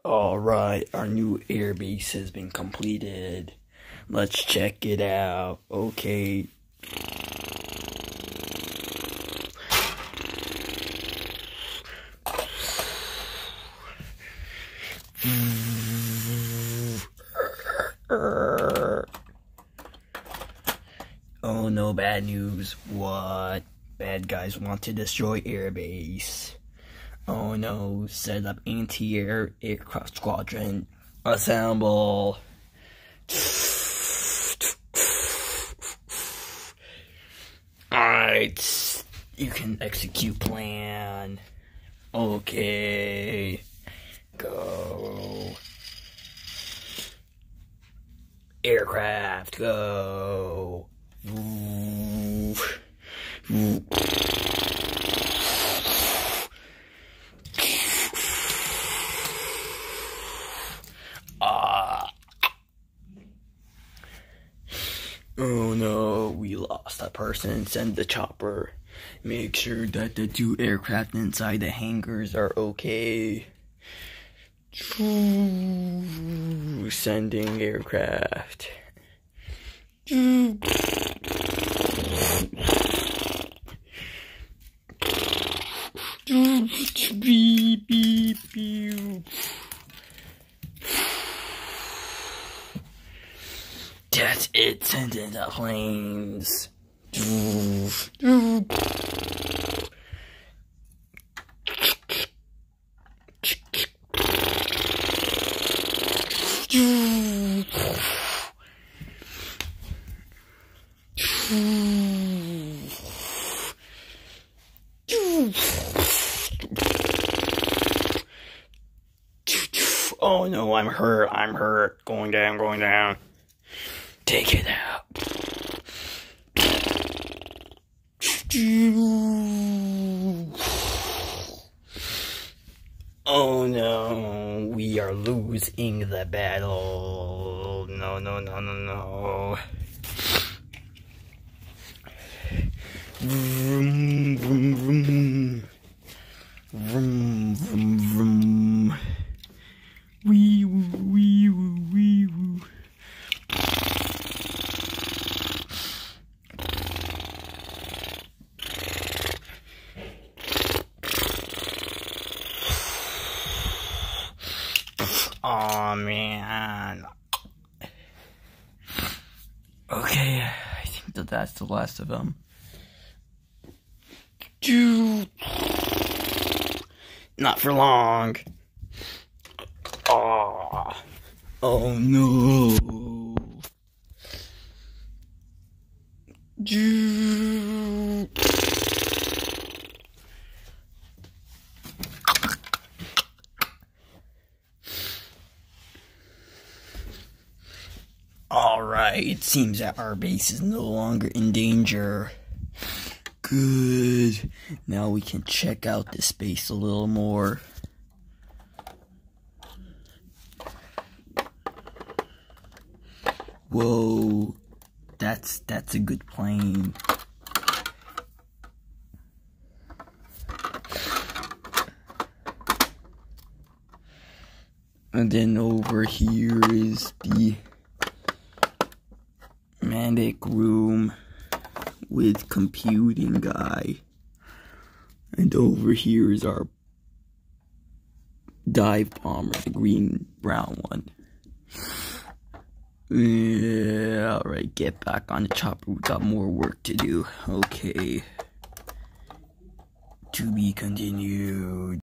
Alright, our new airbase has been completed. Let's check it out. Okay. Oh no, bad news. What? Bad guys want to destroy airbase. Oh no, set up anti-air aircraft squadron. Assemble. Alright, you can execute plan. Okay, go. Aircraft, go. Oh no, we lost a person. Send the chopper. Make sure that the 2 aircraft inside the hangars are okay. Sending aircraft. Beep, beep, beep. That's it, send in the planes. Oh no, I'm hurt. Going down. Take it out. Oh no, we are losing the battle. No. Vroom, vroom, vroom. Vroom, vroom, vroom. Wee woo. Oh man. Okay, I think that's the last of them. Not for long. Oh no. Alright, it seems that our base is no longer in danger. Good. Now we can check out this base a little more. Whoa. That's a good plane. And then over here is the medic room with computing guy. And over here is our dive bomber, the brown one. Yeah, alright, get back on the chopper. We got more work to do. Okay. To be continued.